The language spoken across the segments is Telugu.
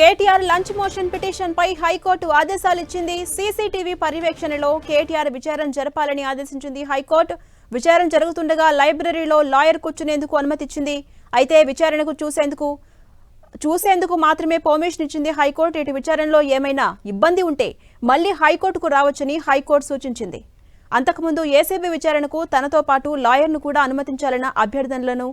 కేటీఆర్ లంచ్ మోషన్ పిటిషన్ పై హైకోర్టు ఆదేశాలు ఇచ్చింది. సీసీటీవీ పర్యవేక్షణలో కేటీఆర్ విచారణ జరపాలని ఆదేశించింది హైకోర్టు. విచారణ జరుగుతుండగా లైబ్రరీలో లాయర్ కూర్చునేందుకు అనుమతి ఇచ్చింది. అయితే విచారణకు చూసేందుకు మాత్రమే పర్మిషన్ ఇచ్చింది హైకోర్టు. ఇటు విచారణలో ఏమైనా ఇబ్బంది ఉంటే మళ్లీ హైకోర్టుకు రావచ్చని హైకోర్టు సూచించింది. అంతకుముందు ఏసీబీ విచారణకు తనతో పాటు లాయర్ను కూడా అనుమతించాలన్న అభ్యర్థనలను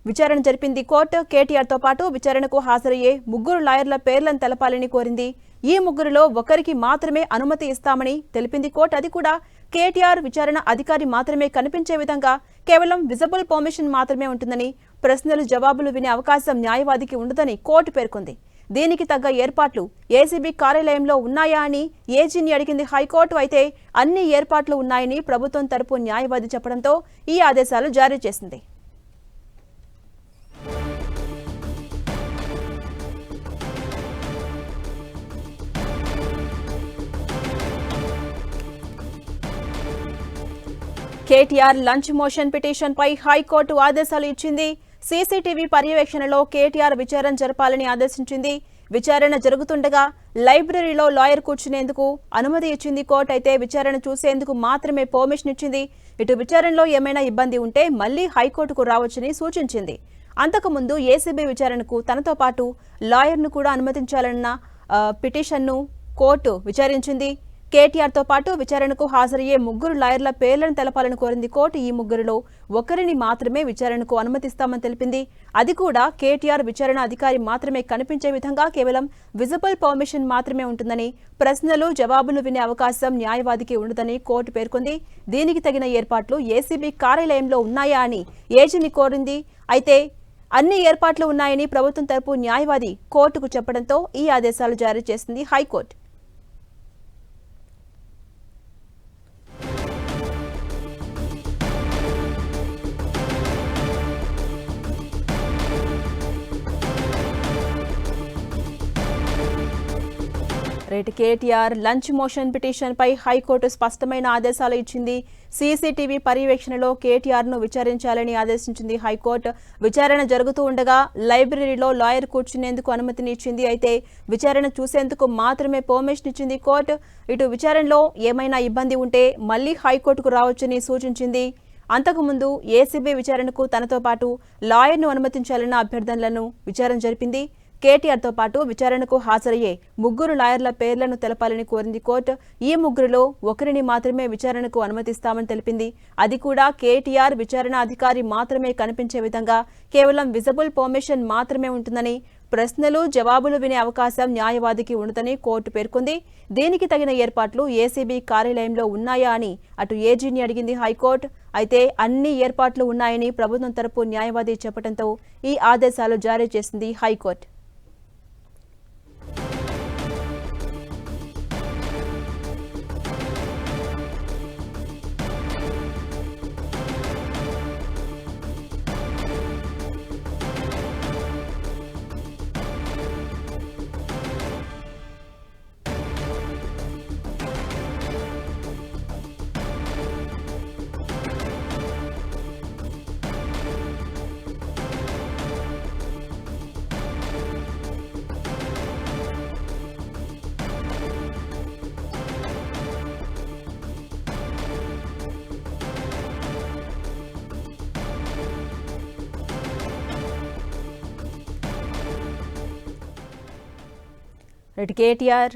విచారణ జరిపింది కోర్టు. కేటీఆర్తో పాటు విచారణకు హాజరయ్యే ముగ్గురు లాయర్ల పేర్లను తెలపాలని కోరింది. ఈ ముగ్గురులో ఒకరికి మాత్రమే అనుమతి ఇస్తామని తెలిపింది కోర్టు. అది కూడా కేటీఆర్ విచారణ అధికారి మాత్రమే కనిపించే విధంగా కేవలం విజిబుల్ పర్మిషన్ మాత్రమే ఉంటుందని, ప్రశ్నలు జవాబులు వినే అవకాశం న్యాయవాదికి ఉండదని కోర్టు పేర్కొంది. దీనికి తగ్గ ఏర్పాట్లు ఏసీబీ కార్యాలయంలో ఉన్నాయా అని ఏజీని అడిగింది హైకోర్టు. అయితే అన్ని ఏర్పాట్లు ఉన్నాయని ప్రభుత్వం తరపు న్యాయవాది చెప్పడంతో ఈ ఆదేశాలు జారీ చేసింది. కేటీఆర్ లంచ్ మోషన్ పిటిషన్ పై హైకోర్టు ఆదేశాలు ఇచ్చింది. సీసీటీవీ పర్యవేక్షణలో కేటీఆర్ విచారణ జరపాలని ఆదేశించింది. విచారణ జరుగుతుండగా లైబ్రరీలో లాయర్ కూర్చునేందుకు అనుమతి ఇచ్చింది కోర్టు. అయితే విచారణ చూసేందుకు మాత్రమే పర్మిషన్ ఇచ్చింది. ఇటు విచారణలో ఏమైనా ఇబ్బంది ఉంటే మళ్లీ హైకోర్టుకు రావచ్చని సూచించింది. అంతకుముందు ఏసీబీ విచారణకు తనతో పాటు లాయర్ను కూడా అనుమతించాలన్న పిటిషన్ను కోర్టు విచారించింది. కేటీఆర్తో పాటు విచారణకు హాజరయ్యే ముగ్గురు లాయర్ల పేర్లను తెలపాలని కోరింది కోర్టు. ఈ ముగ్గురులో ఒకరిని మాత్రమే విచారణకు అనుమతిస్తామని తెలిపింది. అది కూడా కేటీఆర్ విచారణ అధికారి మాత్రమే కనిపించే విధంగా కేవలం విజిబుల్ పర్మిషన్ మాత్రమే ఉంటుందని, ప్రశ్నలు జవాబులు వినే అవకాశం న్యాయవాదికి ఉండదని కోర్టు పేర్కొంది. దీనికి తగిన ఏర్పాట్లు ఏసీబీ కార్యాలయంలో ఉన్నాయా అని ఏజీని కోరింది. అయితే అన్ని ఏర్పాట్లు ఉన్నాయని ప్రభుత్వం తరపు న్యాయవాది కోర్టుకు చెప్పడంతో ఈ ఆదేశాలు జారీ చేసింది high court. KTR lunch motion petition పై హైకోర్టు స్పష్టమైన ఆదేశాలు ఇచ్చింది. సీసీటీవీ పర్యవేక్షణలో కేటీఆర్ ను విచారించాలని ఆదేశించింది హైకోర్టు. విచారణ జరుగుతూ ఉండగా లైబ్రరీలో లాయర్ కూర్చునేందుకు అనుమతిని ఇచ్చింది. అయితే విచారణ చూసేందుకు మాత్రమే పర్మిషన్ ఇచ్చింది కోర్టు. ఇటు విచారణలో ఏమైనా ఇబ్బంది ఉంటే మళ్లీ హైకోర్టుకు రావచ్చని సూచించింది. అంతకుముందు ఏసీబీ విచారణకు తనతో పాటు లాయర్ను అనుమతించాలన్న అభ్యర్థనలను విచారణ జరిపింది. కేటీఆర్తో పాటు విచారణకు హాజరయ్యే ముగ్గురు లాయర్ల పేర్లను తెలపాలని కోరింది కోర్టు. ఈ ముగ్గురులో ఒకరిని మాత్రమే విచారణకు అనుమతిస్తామని తెలిపింది. అది కూడా కేటీఆర్ విచారణ అధికారి మాత్రమే కనిపించే విధంగా కేవలం విజిబుల్ పర్మిషన్ మాత్రమే ఉంటుందని, ప్రశ్నలు జవాబులు వినే అవకాశం న్యాయవాదికి ఉండదని కోర్టు పేర్కొంది. దీనికి తగిన ఏర్పాట్లు ఏసీబీ కార్యాలయంలో ఉన్నాయా అని అటు ఏజీని అడిగింది హైకోర్టు. అయితే అన్ని ఏర్పాట్లు ఉన్నాయని ప్రభుత్వం తరపు న్యాయవాది చెప్పడంతో ఈ ఆదేశాలు జారీ చేసింది హైకోర్టు. కేటీఆర్